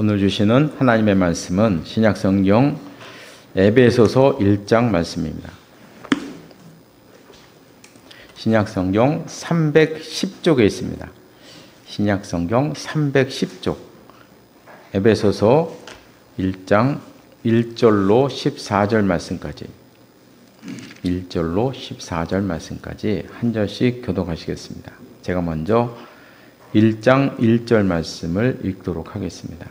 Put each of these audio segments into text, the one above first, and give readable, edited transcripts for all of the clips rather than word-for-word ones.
오늘 주시는 하나님의 말씀은 신약성경 에베소서 1장 말씀입니다. 신약성경 310쪽에 있습니다. 신약성경 310쪽 에베소서 1장 1절로 14절 말씀까지 1절로 14절 말씀까지 한 절씩 교독하시겠습니다. 제가 먼저 1장 1절 말씀을 읽도록 하겠습니다.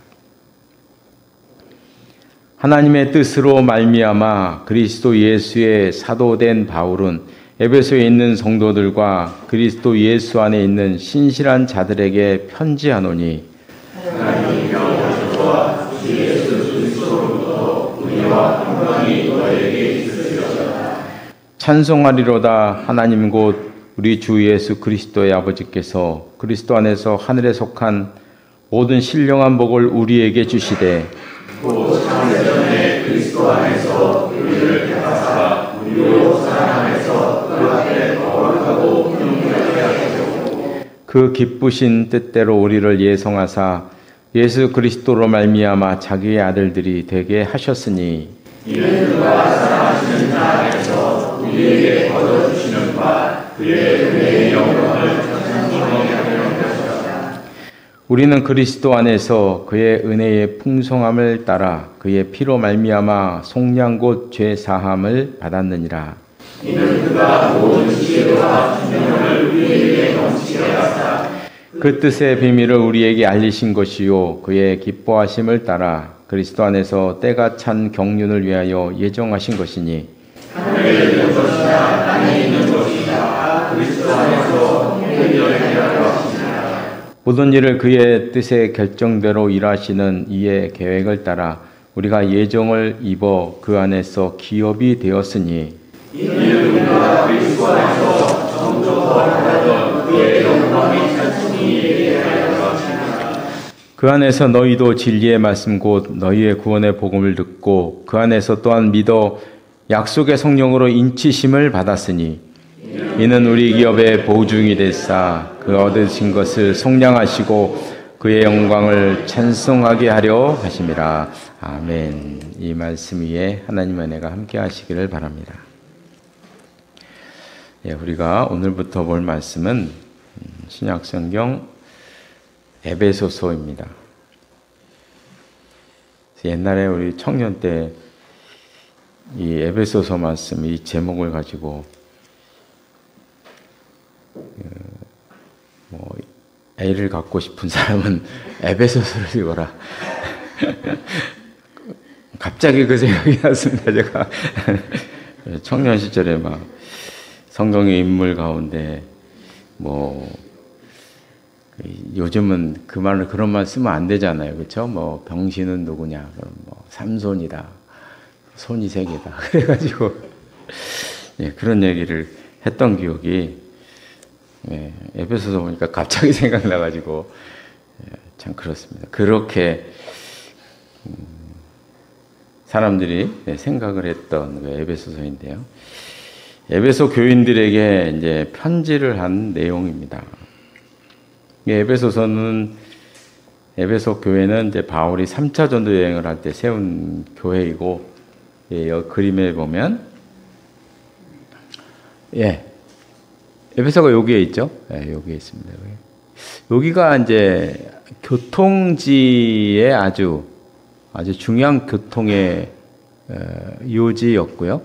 하나님의 뜻으로 말미암아 그리스도 예수의 사도된 바울은 에베소에 있는 성도들과 그리스도 예수 안에 있는 신실한 자들에게 편지하노니 하나님의 영광과 예수 그리스도로부터 은혜와 평강이 너희에게 있으리로다. 찬송하리로다. 하나님 곧 우리 주 예수 그리스도의 아버지께서 그리스도 안에서 하늘에 속한 모든 신령한 복을 우리에게 주시되 또 창세전에 그리스도 안에서 우리를 택하사 우리로 사랑하면서 그 앞에 거룩하고 형통하게 하시고 그 기쁘신 뜻대로 우리를 예송하사 예수 그리스도로 말미암아 자기의 아들들이 되게 하셨으니 이는 그가 사랑하시는 자 안에서 우리에게 거둬주시는 바 그의 은혜의 영광을 찬송하게 하려는 것이다. 우리는 그리스도 안에서 그의 은혜의 풍성함을 따라 그의 피로 말미암아 속량 곧 죄 사함을 받았느니라. 이는 그가 모든 지혜와 총명을 우리에게 넘치게 하사 그 뜻의 비밀을 우리에게 알리신 것이요 그의 기뻐하심을 따라 그리스도 안에서 때가 찬 경륜을 위하여 예정하신 것이니 하늘에 있는 것이나 땅에 있는 것이나 그리스도 안에서 통일되게 하려 하시니라. 모든 일을 그의 뜻의 결정대로 일하시는 이의 계획을 따라 우리가 예정을 입어 그 안에서 기업이 되었으니 이는 우리가 그리스도 안에서 처음부터 바라던 그의 영광의 찬송이 되게 하려 하시니라. 그 안에서 너희도 진리의 말씀 곧 너희의 구원의 복음을 듣고 그 안에서 또한 믿어 약속의 성령으로 인치심을 받았으니 이는 우리 기업의 보증이 됐사 그 얻으신 것을 속량하시고 그의 영광을 찬송하게 하려 하심이라. 아멘. 이 말씀 위에 하나님의 은혜가 함께 하시기를 바랍니다. 우리가 오늘부터 볼 말씀은 신약성경 에베소서입니다. 옛날에 우리 청년 때 이 에베소서 말씀 이 제목을 가지고 애를 갖고 싶은 사람은 에베소서를 읽어라. 갑자기 그 생각이 났습니다. 제가 청년 시절에 막 성경의 인물 가운데 요즘은 그 말을 그런 말 쓰면 안 되잖아요, 그렇죠? 병신은 누구냐? 그럼 삼손이다. 손이 세 개다. 그래가지고 그런 얘기를 했던 기억이 에베소서 보니까 갑자기 생각나가지고 참 그렇습니다. 그렇게 사람들이 생각을 했던 그 에베소서인데요. 에베소 교인들에게 이제 편지를 한 내용입니다. 에베소서는 에베소 교회는 이제 바울이 3차 전도 여행을 할 때 세운 교회이고 그림에 보면 에베소가 여기에 있죠. 여기에 있습니다. 여기가 이제 교통지의 아주 중요한 교통의 요지였고요.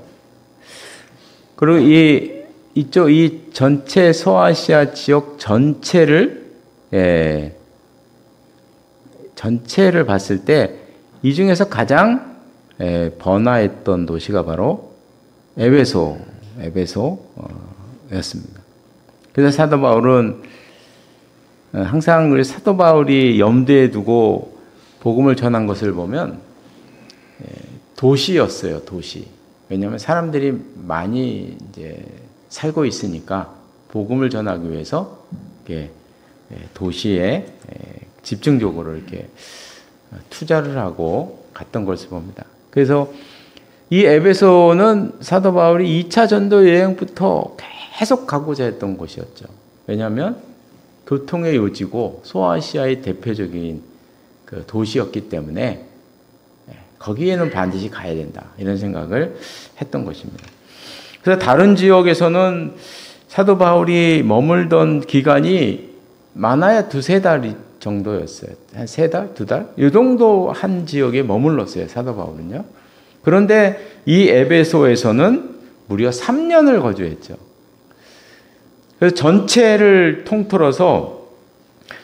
그리고 이 전체 소아시아 지역 전체를 봤을 때 이 중에서 가장 번화했던 도시가 바로 에베소였습니다. 그래서 사도 바울은 항상 우리 사도 바울이 염두에 두고 복음을 전한 것을 보면 도시였어요, 도시. 왜냐하면 사람들이 많이 이제 살고 있으니까 복음을 전하기 위해서 도시에 집중적으로 이렇게 투자를 하고 갔던 것을 봅니다. 그래서 이 에베소는 사도 바울이 2차 전도 여행부터 계속 가고자 했던 곳이었죠. 왜냐하면 교통의 요지고 소아시아의 대표적인 그 도시였기 때문에 거기에는 반드시 가야 된다. 이런 생각을 했던 것입니다. 그래서 다른 지역에서는 사도 바울이 머물던 기간이 많아야 2-3달 정도였어요. 한 3달, 2달? 이 정도 한 지역에 머물렀어요. 사도 바울은요. 그런데 이 에베소에서는 무려 3년을 거주했죠. 그래서 전체를 통틀어서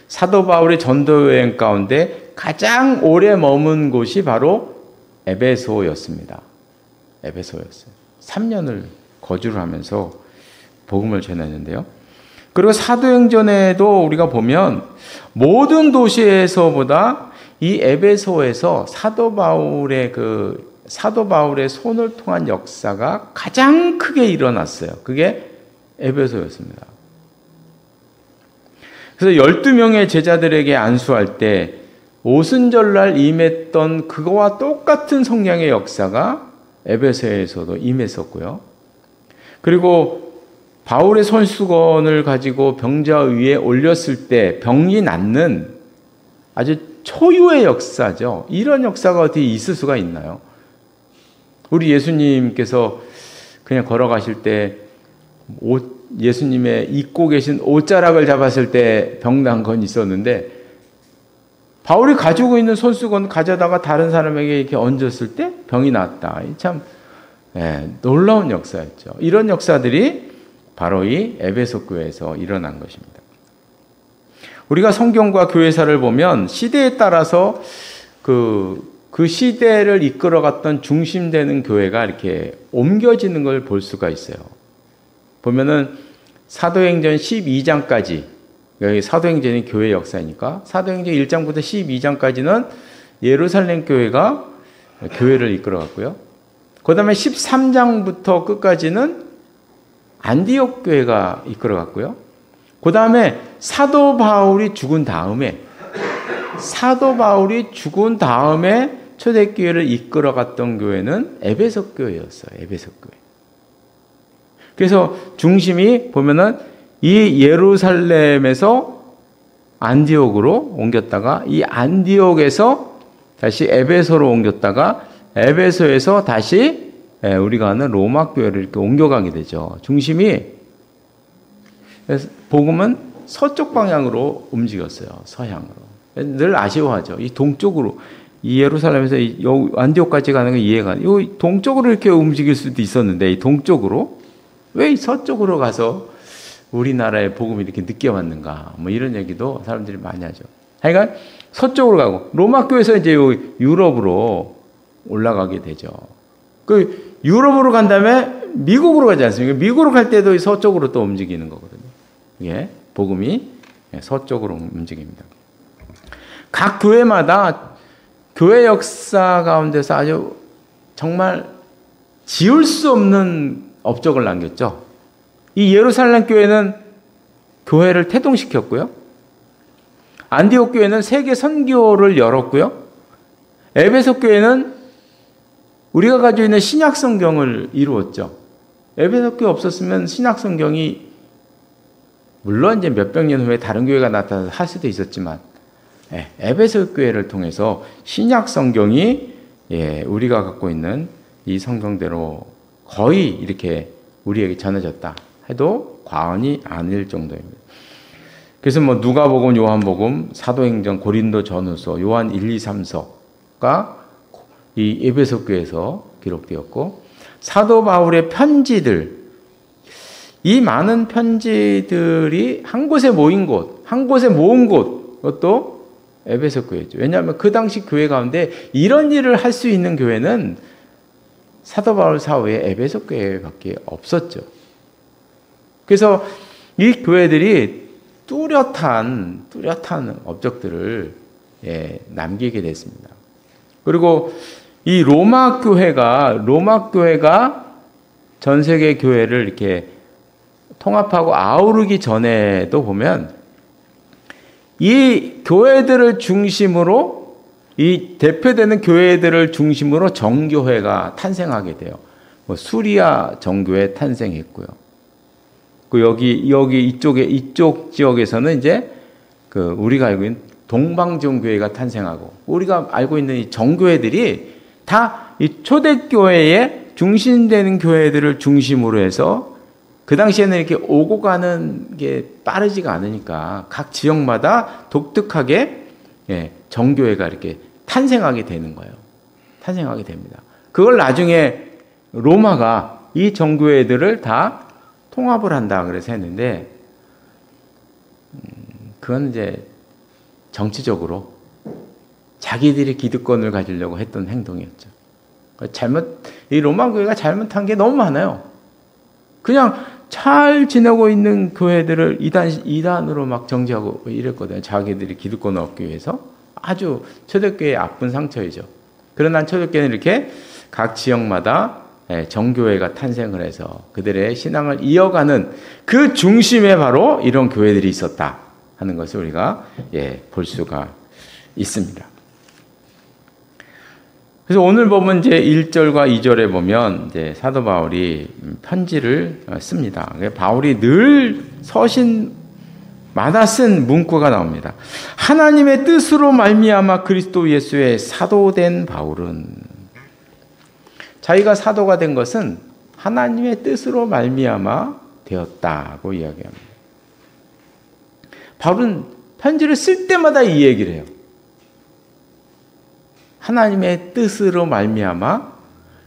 사도 바울의 전도 여행 가운데 가장 오래 머문 곳이 바로 에베소였습니다. 에베소였어요. 3년을 거주를 하면서 복음을 전했는데요. 그리고 사도행전에도 우리가 보면 모든 도시에서보다 이 에베소에서 사도 바울의 손을 통한 역사가 가장 크게 일어났어요. 그게 에베소였습니다. 그래서 12명의 제자들에게 안수할 때 오순절날 임했던 그거와 똑같은 성령의 역사가 에베소에서도 임했었고요. 그리고 바울의 손수건을 가지고 병자 위에 올렸을 때 병이 낫는 아주 초유의 역사죠. 이런 역사가 어떻게 있을 수가 있나요? 우리 예수님께서 그냥 걸어가실 때 예수님의 입고 계신 옷자락을 잡았을 때 병난 건 있었는데 바울이 가지고 있는 손수건 가져다가 다른 사람에게 이렇게 얹었을 때 병이 낫다. 참 놀라운 역사였죠. 이런 역사들이 바로 이 에베소 교회에서 일어난 것입니다. 우리가 성경과 교회사를 보면 시대에 따라서 그 시대를 이끌어갔던 중심되는 교회가 이렇게 옮겨지는 걸 볼 수가 있어요. 보면은 사도행전 12장까지, 여기 사도행전이 교회 역사니까 사도행전 1장부터 12장까지는 예루살렘 교회가 교회를 이끌어갔고요. 그 다음에 13장부터 끝까지는 안디옥 교회가 이끌어갔고요. 그 다음에 사도 바울이 죽은 다음에 초대교회를 이끌어갔던 교회는 에베소 교회였어요. 에베소 교회. 그래서 중심이 보면은 이 예루살렘에서 안디옥으로 옮겼다가 이 안디옥에서 다시 에베소로 옮겼다가 에베소에서 다시 우리가 아는 로마 교회를 이렇게 옮겨가게 되죠. 중심이 복음은 서쪽 방향으로 움직였어요. 서향으로. 늘 아쉬워하죠. 이 동쪽으로 이 예루살렘에서 안디옥까지 가는 게 이해가 안 돼요. 동쪽으로 이렇게 움직일 수도 있었는데 이 동쪽으로 왜 서쪽으로 가서 우리나라의 복음이 이렇게 늦게 왔는가? 뭐 이런 얘기도 사람들이 많이 하죠. 하여간 서쪽으로 가고 로마 교회에서 이제 유럽으로 올라가게 되죠. 그 유럽으로 간 다음에 미국으로 가지 않습니까? 미국으로 갈 때도 서쪽으로 또 움직이는 거거든요. 예, 복음이 서쪽으로 움직입니다. 각 교회마다 교회 역사 가운데서 아주 정말 지울 수 없는 업적을 남겼죠. 이 예루살렘 교회는 교회를 태동시켰고요. 안디옥 교회는 세계 선교를 열었고요. 에베소 교회는 우리가 가지고 있는 신약 성경을 이루었죠. 에베소 교회 없었으면 신약 성경이 물론 이제 몇백 년 후에 다른 교회가 나타나서 할 수도 있었지만 에베소 교회를 통해서 신약 성경이 우리가 갖고 있는 이 성경대로 거의 이렇게 우리에게 전해졌다 해도 과언이 아닐 정도입니다. 그래서 뭐 누가복음, 요한복음, 사도행전, 고린도전후서, 요한 1, 2, 3서가 이 에베소 교회에서 기록되었고 사도 바울의 편지들, 이 많은 편지들이 한 곳에 모인 곳, 한 곳에 모은 곳, 그것도 에베소 교회죠. 왜냐하면 그 당시 교회 가운데 이런 일을 할 수 있는 교회는 사도 바울 사후에 에베소 교회밖에 없었죠. 그래서 이 교회들이 뚜렷한 업적들을 남기게 됐습니다. 그리고 이 로마 교회가 전 세계 교회를 이렇게 통합하고 아우르기 전에도 보면 이 교회들을 중심으로 이 대표되는 교회들을 중심으로 정교회가 탄생하게 돼요. 뭐 수리아 정교회 탄생했고요. 그 여기 이쪽 지역에서는 이제 그 우리가 알고 있는 동방정교회가 탄생하고 우리가 알고 있는 이 정교회들이 다 이 초대교회에 중심되는 교회들을 중심으로 해서 그 당시에는 이렇게 오고 가는 게 빠르지가 않으니까 각 지역마다 독특하게 정교회가 이렇게 탄생하게 되는 거예요. 탄생하게 됩니다. 그걸 나중에 로마가 이 정교회들을 다 통합을 한다 그래서 했는데 그건 이제 정치적으로 자기들이 기득권을 가지려고 했던 행동이었죠. 이 로마 교회가 잘못한 게 너무 많아요. 그냥 잘 지내고 있는 교회들을 이단으로 막 정지하고 이랬거든요. 자기들이 기득권을 얻기 위해서. 아주 초대교회의 아픈 상처이죠. 그러나 초대교회는 이렇게 각 지역마다 정교회가 탄생을 해서 그들의 신앙을 이어가는 그 중심에 바로 이런 교회들이 있었다 하는 것을 우리가 볼 수가 있습니다. 그래서 오늘 보면 이제 1절과 2절에 보면 이제 사도 바울이 편지를 씁니다. 바울이 늘 서신마다 쓴 문구가 나옵니다. 하나님의 뜻으로 말미암아 그리스도 예수의 사도된 바울은, 자기가 사도가 된 것은 하나님의 뜻으로 말미암아 되었다고 이야기합니다. 바울은 편지를 쓸 때마다 이 얘기를 해요. 하나님의 뜻으로 말미암아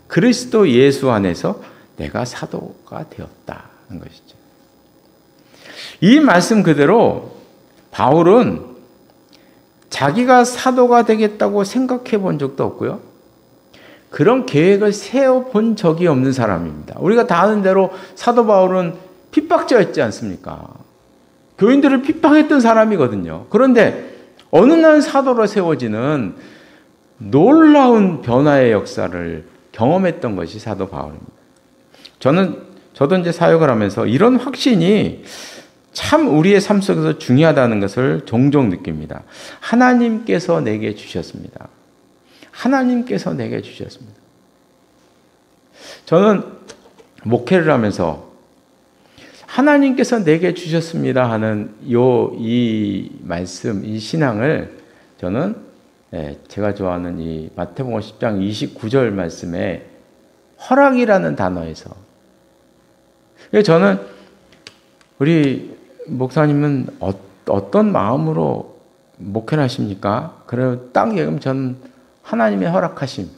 그리스도 예수 안에서 내가 사도가 되었다는 것이죠. 이 말씀 그대로 바울은 자기가 사도가 되겠다고 생각해 본 적도 없고요. 그런 계획을 세워본 적이 없는 사람입니다. 우리가 다 아는 대로 사도 바울은 핍박자였지 않습니까? 교인들을 핍박했던 사람이거든요. 그런데 어느 날 사도로 세워지는 놀라운 변화의 역사를 경험했던 것이 사도 바울입니다. 저도 이제 사역을 하면서 이런 확신이 참 우리의 삶 속에서 중요하다는 것을 종종 느낍니다. 하나님께서 내게 주셨습니다. 하나님께서 내게 주셨습니다. 저는 목회를 하면서 하나님께서 내게 주셨습니다 하는 이 말씀, 이 신앙을 저는 제가 좋아하는 이 마태복음 10장 29절 말씀에 허락이라는 단어에서, 저는 우리 목사님은 어떤 마음으로 목회를 하십니까? 그래요. 딱 얘기하면 저는 하나님의 허락하심.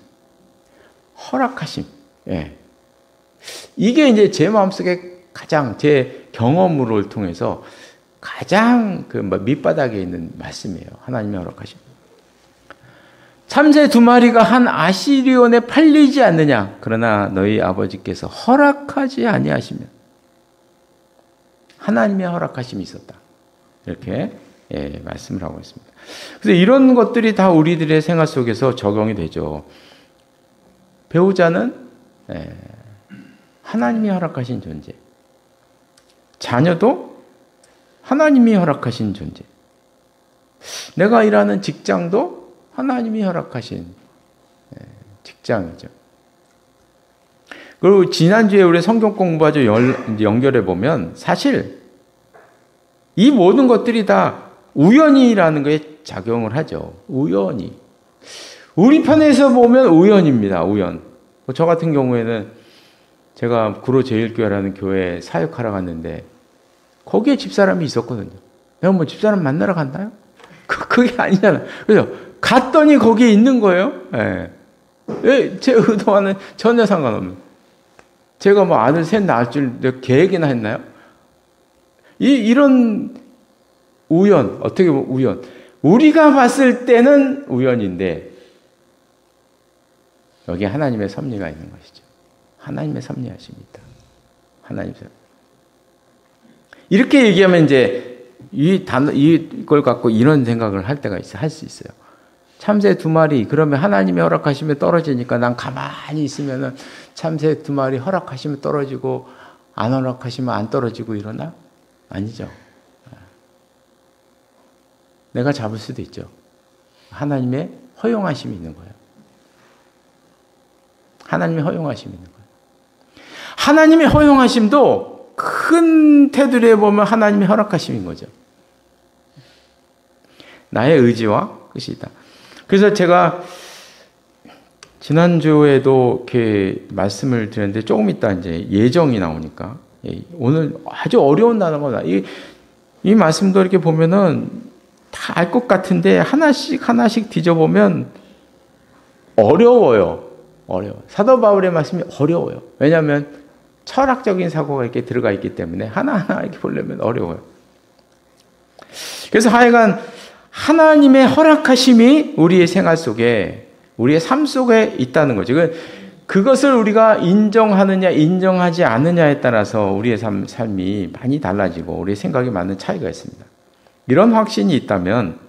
이게 이제 제 마음속에 가장 제 경험을 통해서 가장 그 밑바닥에 있는 말씀이에요. 하나님의 허락하심. 참새 2마리가 한 아시리온에 팔리지 않느냐? 그러나 너희 아버지께서 허락하지 아니하시면 하나님의 허락하심이 있었다. 이렇게 말씀을 하고 있습니다. 그래서 이런 것들이 다 우리들의 생활 속에서 적용이 되죠. 배우자는 하나님이 허락하신 존재. 자녀도 하나님이 허락하신 존재. 내가 일하는 직장도 하나님이 허락하신 직장이죠. 그리고 지난주에 우리 성경 공부하죠. 연결해 보면 사실 이 모든 것들이 다 우연이라는 거에 작용을 하죠. 우연히. 우리 편에서 보면 우연입니다. 우연. 저 같은 경우에는 제가 구로제일교회라는 교회에 사역하러 갔는데 거기에 집사람이 있었거든요. 내가 뭐 집사람 만나러 갔나요? 그게 아니잖아요. 그래서 갔더니 거기에 있는 거예요. 제 의도와는 전혀 상관없는. 제가 뭐 아들 셋 낳을 줄 내가 계획이나 했나요? 이런 우연, 어떻게 보면 우연. 우리가 봤을 때는 우연인데 여기 하나님의 섭리가 있는 것이죠. 하나님의 섭리하십니다. 하나님의 섭리. 이렇게 얘기하면 이제 이걸 갖고 이런 생각을 할 때가 있어요. 할 수 있어요. 참새 2마리, 그러면 하나님이 허락하시면 떨어지니까 난 가만히 있으면은 참새 2마리 허락하시면 떨어지고 안 허락하시면 안 떨어지고 이러나? 아니죠. 내가 잡을 수도 있죠. 하나님의 허용하심이 있는 거예요. 하나님의 허용하심이 있는 거예요. 하나님의 허용하심도 큰 테두리에 보면 하나님의 허락하심인 거죠. 나의 의지와 끝이다. 그래서 제가 지난주에도 이렇게 말씀을 드렸는데 조금 있다 이제 예정이 나오니까 오늘 아주 어려운 단어가 이 말씀도 이렇게 보면은 다 알 것 같은데 하나씩 뒤져보면 어려워요. 사도 바울의 말씀이 어려워요. 왜냐하면 철학적인 사고가 이렇게 들어가 있기 때문에 하나하나 이렇게 보려면 어려워요. 그래서 하여간 하나님의 허락하심이 우리의 생활 속에, 우리의 삶 속에 있다는 거죠. 그것을 우리가 인정하느냐, 인정하지 않느냐에 따라서 우리의 삶이 많이 달라지고 우리의 생각이 많은 차이가 있습니다. 이런 확신이 있다면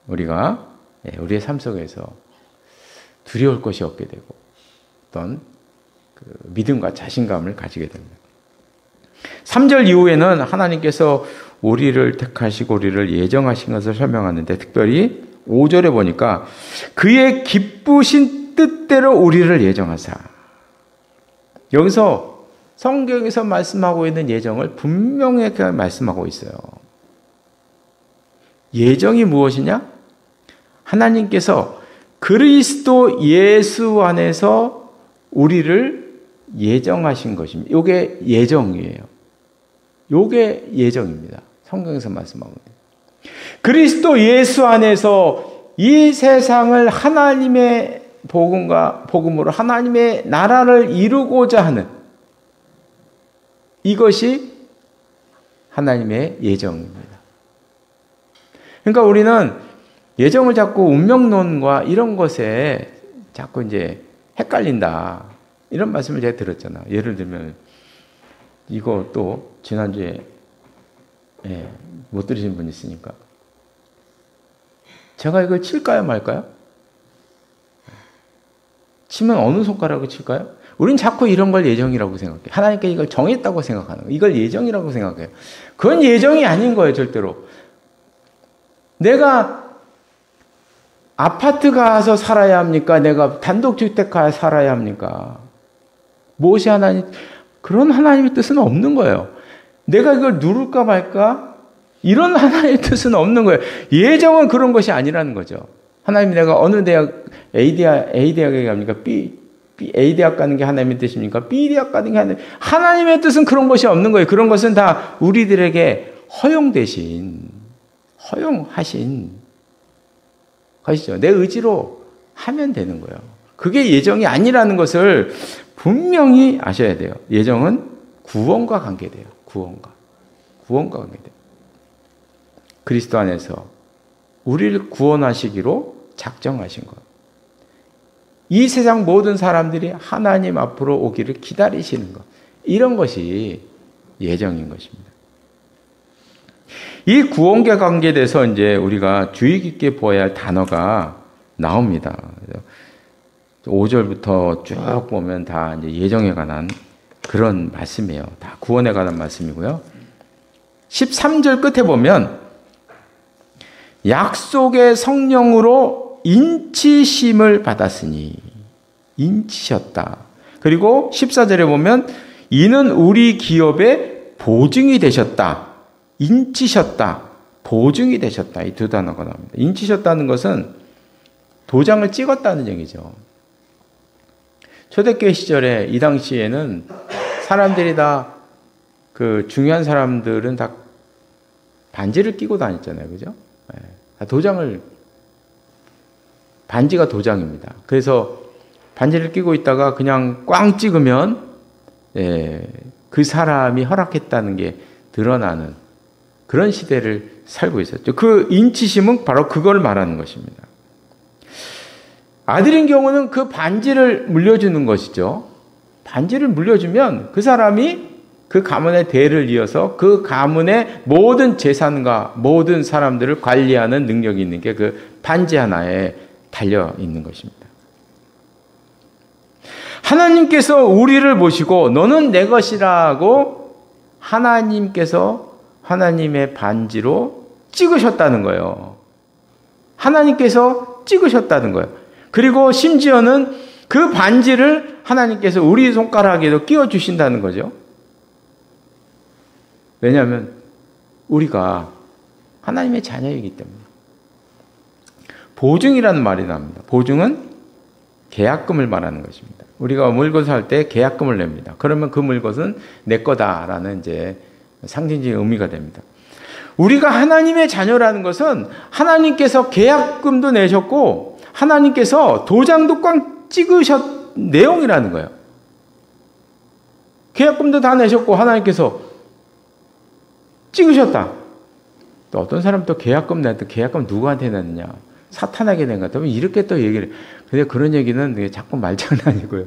우리가 우리의 삶 속에서 두려울 것이 없게 되고 어떤 믿음과 자신감을 가지게 됩니다. 3절 이후에는 하나님께서 우리를 택하시고 우리를 예정하신 것을 설명하는데 특별히 5절에 보니까 그의 기쁘신 뜻대로 우리를 예정하사. 여기서 성경에서 말씀하고 있는 예정을 분명하게 말씀하고 있어요. 예정이 무엇이냐? 하나님께서 그리스도 예수 안에서 우리를 예정하신 것입니다. 이게 예정이에요. 이게 예정입니다. 성경에서 말씀하고 있는. 그리스도 예수 안에서 이 세상을 하나님의 복음으로 하나님의 나라를 이루고자 하는 이것이 하나님의 예정입니다. 그러니까 우리는 예정을 자꾸 운명론과 이런 것에 자꾸 이제 헷갈린다. 이런 말씀을 제가 들었잖아. 예를 들면 이거 또 지난주에 못 들으신 분 있으니까 제가 이걸 칠까요 말까요? 치면 어느 손가락을 칠까요? 우린 자꾸 이런 걸 예정이라고 생각해요. 하나님께 이걸 정했다고 생각하는 거예요. 이걸 예정이라고 생각해요. 그건 예정이 아닌 거예요. 절대로. 내가 아파트 가서 살아야 합니까? 내가 단독주택 가서 살아야 합니까? 무엇이 하나님, 그런 하나님의 뜻은 없는 거예요. 내가 이걸 누를까 말까? 이런 하나님의 뜻은 없는 거예요. 예정은 그런 것이 아니라는 거죠. 하나님이 내가 어느 대학, A 대학에 갑니까? A 대학 가는 게 하나님의 뜻입니까? B 대학 가는 게 하나님의 뜻은 그런 것이 없는 거예요. 그런 것은 다 우리들에게 허용하신 것이죠. 내 의지로 하면 되는 거예요. 그게 예정이 아니라는 것을 분명히 아셔야 돼요. 예정은 구원과 관계돼요. 구원과 관계돼요. 그리스도 안에서 우리를 구원하시기로 작정하신 것. 이 세상 모든 사람들이 하나님 앞으로 오기를 기다리시는 것. 이런 것이 예정인 것입니다. 이 구원과 관계에 대해서 이제 우리가 주의 깊게 보아야 할 단어가 나옵니다. 5절부터 쭉 보면 다 이제 예정에 관한 그런 말씀이에요. 다 구원에 관한 말씀이고요. 13절 끝에 보면 약속의 성령으로 인치심을 받았으니 인치셨다. 그리고 14절에 보면 이는 우리 기업의 보증이 되셨다. 인치셨다. 보증이 되셨다. 이 두 단어가 나옵니다. 인치셨다는 것은 도장을 찍었다는 얘기죠. 초대교회 시절에 이 당시에는 사람들이 다 그 중요한 사람들은 다 반지를 끼고 다녔잖아요. 그죠? 반지가 도장입니다. 그래서 반지를 끼고 있다가 그냥 꽝 찍으면 그 사람이 허락했다는 게 드러나는 그런 시대를 살고 있었죠. 그 인치심은 바로 그걸 말하는 것입니다. 아들인 경우는 그 반지를 물려주는 것이죠. 반지를 물려주면 그 사람이 그 가문의 대를 이어서 그 가문의 모든 재산과 모든 사람들을 관리하는 능력이 있는 게 그 반지 하나에 달려 있는 것입니다. 하나님께서 우리를 보시고 너는 내 것이라고 하나님께서 하나님의 반지로 찍으셨다는 거예요. 하나님께서 찍으셨다는 거예요. 그리고 심지어는 그 반지를 하나님께서 우리 손가락에도 끼워주신다는 거죠. 왜냐하면 우리가 하나님의 자녀이기 때문에. 보증이라는 말이 나옵니다. 보증은 계약금을 말하는 것입니다. 우리가 물건 살 때 계약금을 냅니다. 그러면 그 물건은 내 거다라는 이제 상징적인 의미가 됩니다. 우리가 하나님의 자녀라는 것은 하나님께서 계약금도 내셨고 하나님께서 도장도 꽝 찍으셨 내용이라는 거예요. 계약금도 다 내셨고 하나님께서 찍으셨다. 또 어떤 사람 또 계약금 냈는데 계약금 누구한테 냈느냐? 사탄에게 낸 것 같다면 이렇게 또 얘기를 해요. 근데 그런 얘기는 자꾸 말장난이고요.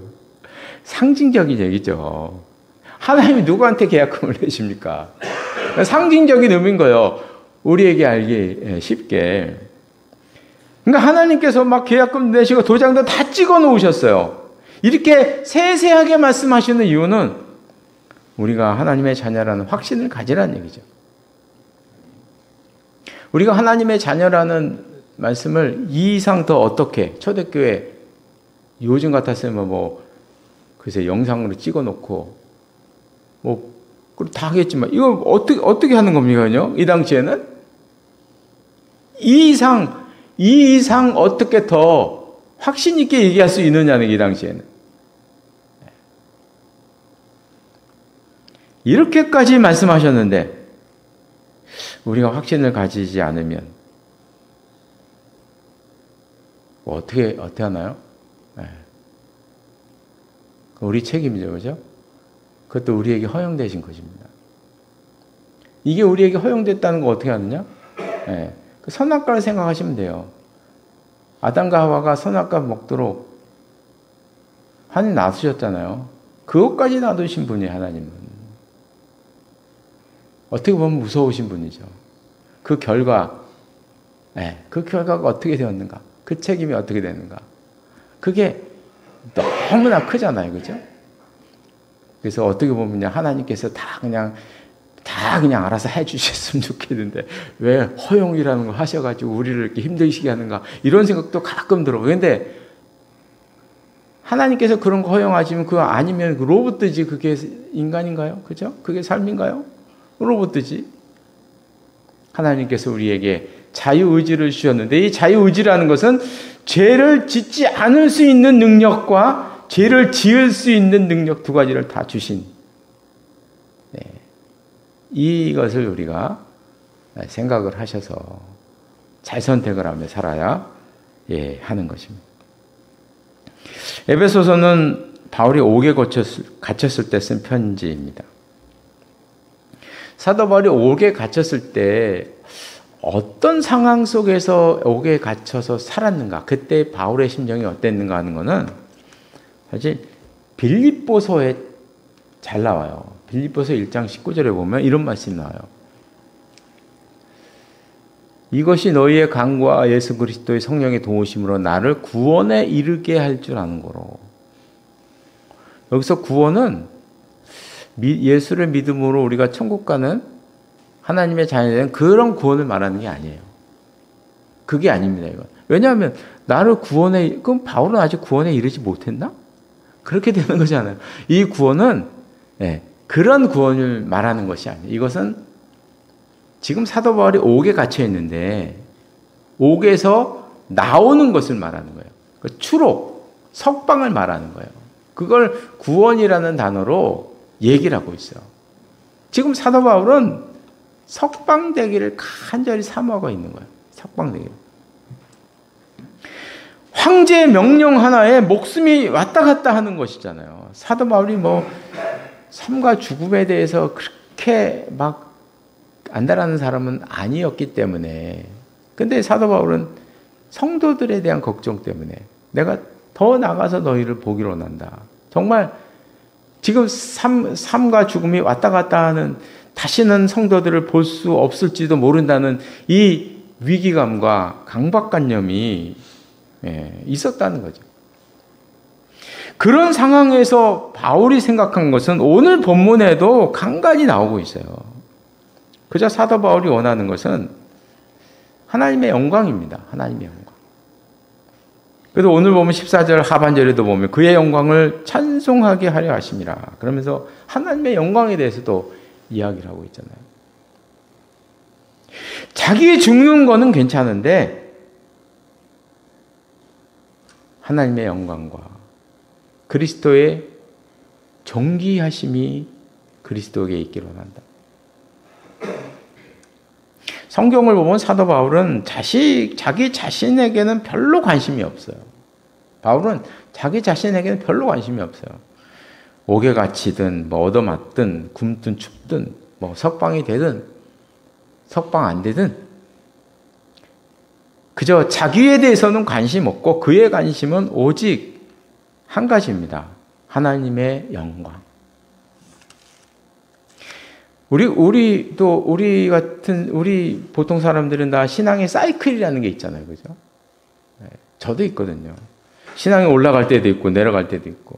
상징적인 얘기죠. 하나님이 누구한테 계약금을 내십니까? 상징적인 의미인 거예요. 우리에게 알기 쉽게. 그러니까 하나님께서 막 계약금 내시고 도장도 다 찍어 놓으셨어요. 이렇게 세세하게 말씀하시는 이유는 우리가 하나님의 자녀라는 확신을 가지라는 얘기죠. 우리가 하나님의 자녀라는 말씀을 이 이상 더 어떻게 초대교회 요즘 같았으면 글쎄 영상으로 찍어놓고 다 하겠지만 이거 어떻게 하는 겁니까? 이 당시에는 이 이상 어떻게 더 확신 있게 얘기할 수 있느냐는 이 당시에는 이렇게까지 말씀하셨는데 우리가 확신을 가지지 않으면 어떻게 하나요? 우리 책임이죠, 그죠? 그것도 우리에게 허용되신 것입니다. 이게 우리에게 허용됐다는 거 어떻게 하느냐? 그 선악과를 생각하시면 돼요. 아담과 하와가 선악과 먹도록 하나님 놔두셨잖아요. 그것까지 놔두신 분이 하나님은. 어떻게 보면 무서우신 분이죠. 그 결과가 어떻게 되었는가? 그 책임이 어떻게 되는가? 그게 너무나 크잖아요. 그죠? 그래서 어떻게 보면 하나님께서 다 그냥 알아서 해 주셨으면 좋겠는데 왜 허용이라는 걸 하셔가지고 우리를 이렇게 힘들게 하는가? 이런 생각도 가끔 들어요. 그런데 하나님께서 그런 거 허용하시면 그거 아니면 로봇이지 그게 인간인가요? 그죠? 그게 삶인가요? 로봇이지. 하나님께서 우리에게 자유의지를 주셨는데 이 자유의지라는 것은 죄를 짓지 않을 수 있는 능력과 죄를 지을 수 있는 능력 두 가지를 다 주신 이것을 우리가 생각을 하셔서 잘 선택을 하며 살아야 하는 것입니다. 에베소서는 바울이 옥에 갇혔을 때 쓴 편지입니다. 사도 바울이 옥에 갇혔을 때 어떤 상황 속에서 옥에 갇혀서 살았는가, 그때 바울의 심정이 어땠는가 하는 것은 사실 빌립보서에 잘 나와요. 빌립보서 1장 19절에 보면 이런 말씀이 나와요. 이것이 너희의 강과 예수 그리스도의 성령의 도우심으로 나를 구원에 이르게 할 줄 아는 거로. 여기서 구원은 예수를 믿음으로 우리가 천국 가는 하나님의 자녀된 그런 구원을 말하는 게 아니에요. 그게 아닙니다. 이건. 왜냐하면 나를 그럼 바울은 아직 구원에 이르지 못했나? 그렇게 되는 거잖아요. 이 구원은 그런 구원을 말하는 것이 아니에요. 이것은 지금 사도 바울이 옥에 갇혀 있는데 옥에서 나오는 것을 말하는 거예요. 추록, 석방을 말하는 거예요. 그걸 구원이라는 단어로 얘기를 하고 있어요. 지금 사도 바울은 석방되기를 간절히 사모하고 있는 거예요. 석방되기를. 황제의 명령 하나에 목숨이 왔다 갔다 하는 것이잖아요. 사도 바울이 삶과 죽음에 대해서 그렇게 막 안달하는 사람은 아니었기 때문에. 근데 사도 바울은 성도들에 대한 걱정 때문에 내가 더 나가서 너희를 보기로 원한다. 정말 지금 삶과 죽음이 왔다 갔다 하는, 다시는 성도들을 볼 수 없을지도 모른다는 이 위기감과 강박관념이 있었다는 거죠. 그런 상황에서 바울이 생각한 것은 오늘 본문에도 간간히 나오고 있어요. 그저 사도 바울이 원하는 것은 하나님의 영광입니다. 하나님의 영광. 그래서 오늘 보면 14절 하반절에도 보면 그의 영광을 찬송하게 하려 하심이라. 그러면서 하나님의 영광에 대해서도 이야기를 하고 있잖아요. 자기 죽는 거는 괜찮은데 하나님의 영광과 그리스도의 존귀하심이 그리스도에게 있기로 한다. 성경을 보면 사도 바울은 자기 자신에게는 별로 관심이 없어요. 바울은 자기 자신에게는 별로 관심이 없어요. 옥에 갇히든 뭐 얻어맞든 굶든 춥든 뭐 석방이 되든 석방 안 되든 그저 자기에 대해서는 관심 없고 그의 관심은 오직 한 가지입니다. 하나님의 영광. 우리 보통 사람들은 다 신앙의 사이클이라는 게 있잖아요. 그죠? 저도 있거든요. 신앙이 올라갈 때도 있고, 내려갈 때도 있고,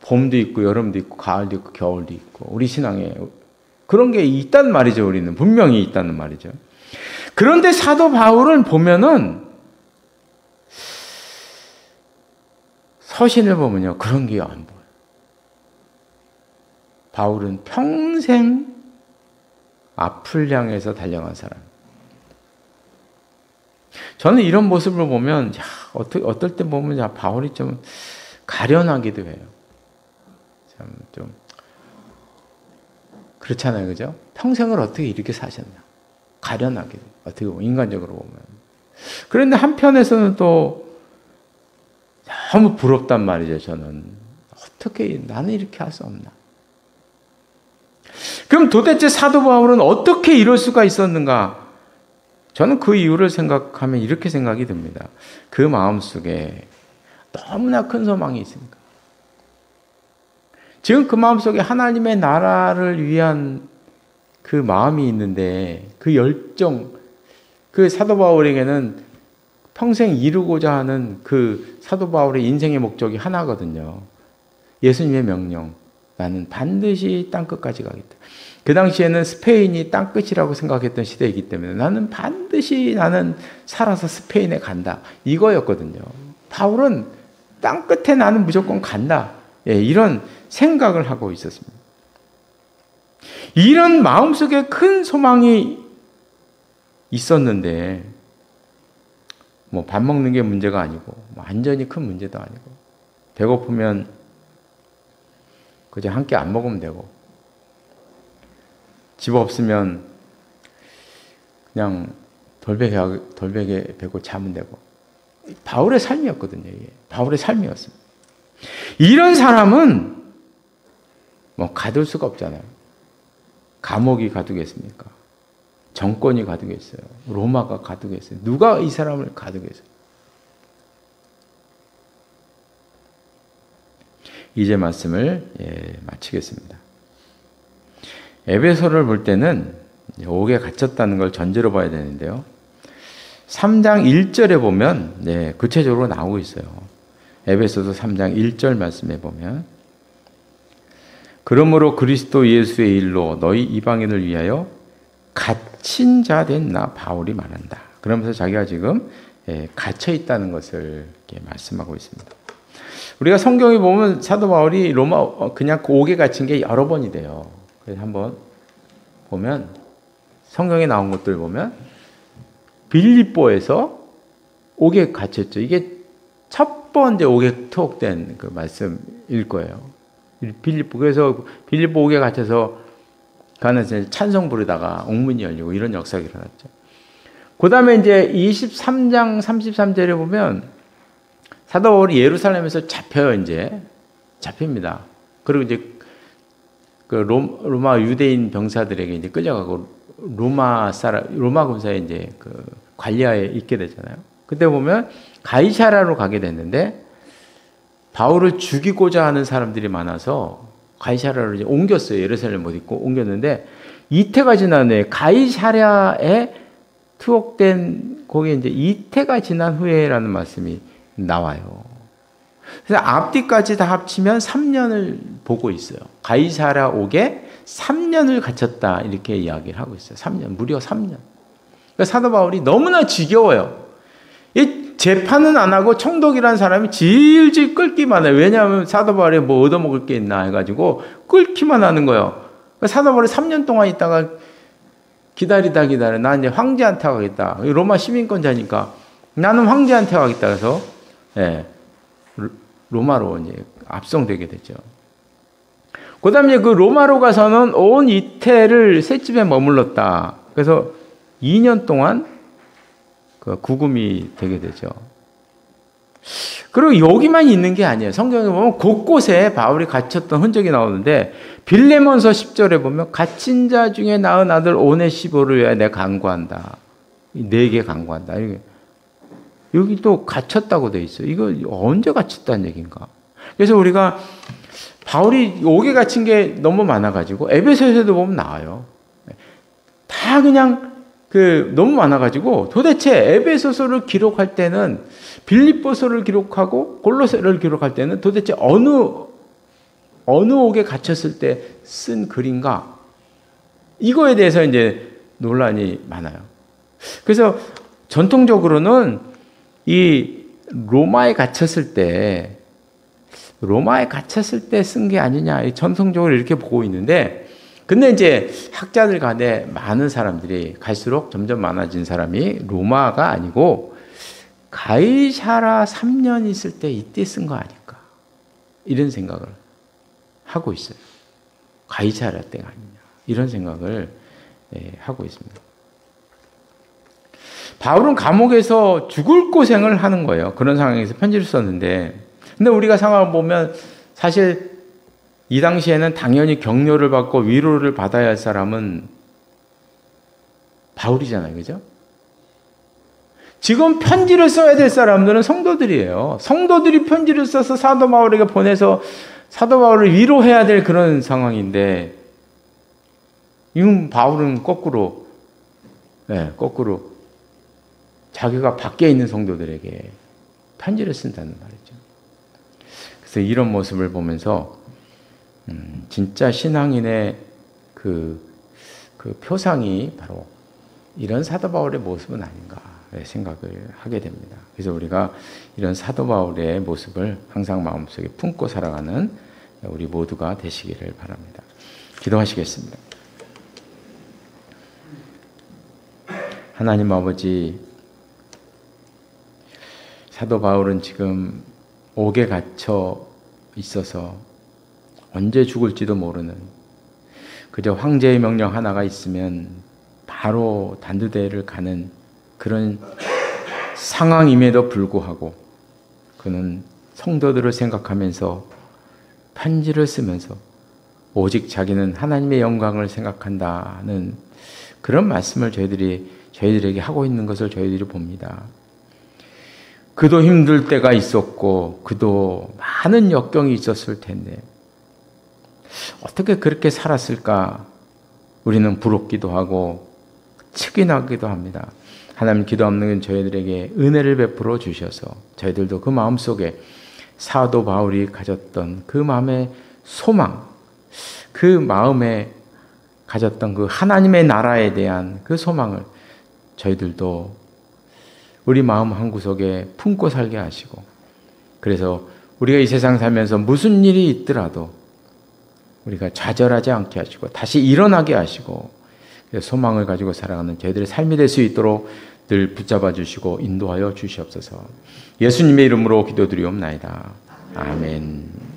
봄도 있고, 여름도 있고, 가을도 있고, 겨울도 있고, 우리 신앙에 그런 게 있단 말이죠. 우리는 분명히 있다는 말이죠. 그런데 사도 바울은 보면은 서신을 보면요. 그런 게 안 보여요. 바울은 평생 앞을 향해서 달려간 사람. 저는 이런 모습을 보면 어떨 때 보면 바울이 좀 가련하기도 해요. 참 좀 그렇잖아요, 그죠? 평생을 어떻게 이렇게 사셨나? 가련하기도 어떻게 보면 인간적으로 보면. 그런데 한편에서는 또 너무 부럽단 말이죠. 저는 어떻게 나는 이렇게 할 수 없나? 그럼 도대체 사도 바울은 어떻게 이럴 수가 있었는가? 저는 그 이유를 생각하면 이렇게 생각이 듭니다. 그 마음속에 너무나 큰 소망이 있으니까. 지금 그 마음속에 하나님의 나라를 위한 그 마음이 있는데 그 열정, 그 사도 바울에게는 평생 이루고자 하는 그 사도 바울의 인생의 목적이 하나거든요. 예수님의 명령. 나는 반드시 땅끝까지 가겠다. 그 당시에는 스페인이 땅끝이라고 생각했던 시대이기 때문에 나는 살아서 스페인에 간다. 이거였거든요. 바울은 땅끝에 나는 무조건 간다. 이런 생각을 하고 있었습니다. 이런 마음속에 큰 소망이 있었는데 뭐 밥 먹는 게 문제가 아니고 완전히 큰 문제도 아니고 배고프면 그저 한 끼 안 먹으면 되고 집 없으면 그냥 돌베개 베고 자면 되고 바울의 삶이었거든요. 이게. 바울의 삶이었습니다. 이런 사람은 뭐 가둘 수가 없잖아요. 감옥이 가두겠습니까? 정권이 가두겠어요. 로마가 가두겠어요. 누가 이 사람을 가두겠어요? 이제 말씀을 마치겠습니다. 에베소를 볼 때는 옥에 갇혔다는 걸 전제로 봐야 되는데요. 3장 1절에 보면 구체적으로 나오고 있어요. 에베소서 3장 1절 말씀에 보면 그러므로 그리스도 예수의 일로 너희 이방인을 위하여 갇힌 자 된 나 바울이 말한다. 그러면서 자기가 지금 갇혀 있다는 것을 이렇게 말씀하고 있습니다. 우리가 성경에 보면 사도 바울이 그냥 옥에 갇힌 게 여러 번이 돼요. 그래서 한번 보면 성경에 나온 것들 보면 빌립보에서 옥에 갇혔죠. 이게 첫 번째 옥에 투옥된 그 말씀일 거예요. 그래서 빌립보 옥에 갇혀서 가는 찬송 부르다가 옥문이 열리고 이런 역사가 일어났죠. 그 다음에 이제 23장 33절에 보면 사도 바울이 예루살렘에서 잡힙니다. 그리고 이제 그 로마 유대인 병사들에게 이제 끌려가고 로마 군사에 이제 그 관리하에 있게 되잖아요. 그때 보면 가이사랴로 가게 됐는데 바울을 죽이고자 하는 사람들이 많아서 가이사랴로 이제 옮겼어요. 예루살렘 못 있고 옮겼는데 이태가 지난 후에 가이사랴에 투옥된 거기에 이제 이태가 지난 후에라는 말씀이 나와요. 그래서 앞뒤까지 다 합치면 3년을 보고 있어요. 가이사랴 옥에 3년을 갇혔다 이렇게 이야기를 하고 있어요. 3년, 무려 3년. 그러니까 사도 바울이 너무나 지겨워요. 이 재판은 안 하고 청독이라는 사람이 질질 끌기만 해요. 왜냐하면 사도 바울이 뭐 얻어먹을 게 있나 해가지고 끌기만 하는 거예요. 그러니까 사도 바울이 3년 동안 있다가 기다리다 나 이제 황제한테 가겠다. 로마 시민권자니까 나는 황제한테 가겠다. 그래서 로마로 이제 압송되게 되죠. 그 다음에 그 로마로 가서는 온 이태를 셋집에 머물렀다. 그래서 2년 동안 그 구금이 되게 되죠. 그리고 여기만 있는 게 아니에요. 성경에 보면 곳곳에 바울이 갇혔던 흔적이 나오는데 빌레몬서 10절에 보면 갇힌 자 중에 낳은 아들 오네시보를 위하여 내가 간구한다. 내게 간구한다. 여기 또 갇혔다고 돼 있어요. 이거 언제 갇혔다는 얘기인가? 그래서 우리가 바울이 옥에 갇힌 게 너무 많아가지고 에베소서에도 보면 나와요. 다 그냥 너무 많아가지고 도대체 에베소서를 기록할 때는 빌립보서를 기록하고 골로새를 기록할 때는 도대체 어느 옥에 갇혔을 때 쓴 글인가? 이거에 대해서 이제 논란이 많아요. 그래서 전통적으로는 이 로마에 갇혔을 때 쓴 게 아니냐, 전통적으로 이렇게 보고 있는데, 근데 이제 학자들 간에 많은 사람들이 갈수록 점점 많아진 사람이 로마가 아니고 가이사라 3년 있을 때 이때 쓴 거 아닐까, 이런 생각을 하고 있어요. 가이사라 때가 아니냐, 이런 생각을 하고 있습니다. 바울은 감옥에서 죽을 고생을 하는 거예요. 그런 상황에서 편지를 썼는데, 근데 우리가 상황을 보면 사실 이 당시에는 당연히 격려를 받고 위로를 받아야 할 사람은 바울이잖아요. 그죠? 지금 편지를 써야 될 사람들은 성도들이에요. 성도들이 편지를 써서 사도 바울에게 보내서 사도 바울을 위로해야 될 그런 상황인데, 이건 바울은 거꾸로 자기가 밖에 있는 성도들에게 편지를 쓴다는 말이죠. 그래서 이런 모습을 보면서 진짜 신앙인의 그 표상이 바로 이런 사도 바울의 모습은 아닌가 생각을 하게 됩니다. 그래서 우리가 이런 사도 바울의 모습을 항상 마음속에 품고 살아가는 우리 모두가 되시기를 바랍니다. 기도하시겠습니다. 하나님 아버지, 사도 바울은 지금 옥에 갇혀 있어서 언제 죽을지도 모르는, 그저 황제의 명령 하나가 있으면 바로 단두대를 가는 그런 상황임에도 불구하고 그는 성도들을 생각하면서 편지를 쓰면서 오직 자기는 하나님의 영광을 생각한다는 그런 말씀을 저희들에게 하고 있는 것을 저희들이 봅니다. 그도 힘들 때가 있었고 그도 많은 역경이 있었을 텐데 어떻게 그렇게 살았을까 우리는 부럽기도 하고 측이 나기도 합니다. 하나님, 기도 없는 저희들에게 은혜를 베풀어 주셔서 저희들도 그 마음속에 사도 바울이 가졌던 그 마음의 소망, 그 마음에 가졌던 그 하나님의 나라에 대한 그 소망을 저희들도 우리 마음 한구석에 품고 살게 하시고, 그래서 우리가 이 세상 살면서 무슨 일이 있더라도 우리가 좌절하지 않게 하시고 다시 일어나게 하시고 소망을 가지고 살아가는 저희들의 삶이 될 수 있도록 늘 붙잡아 주시고 인도하여 주시옵소서. 예수님의 이름으로 기도드리옵나이다. 아멘.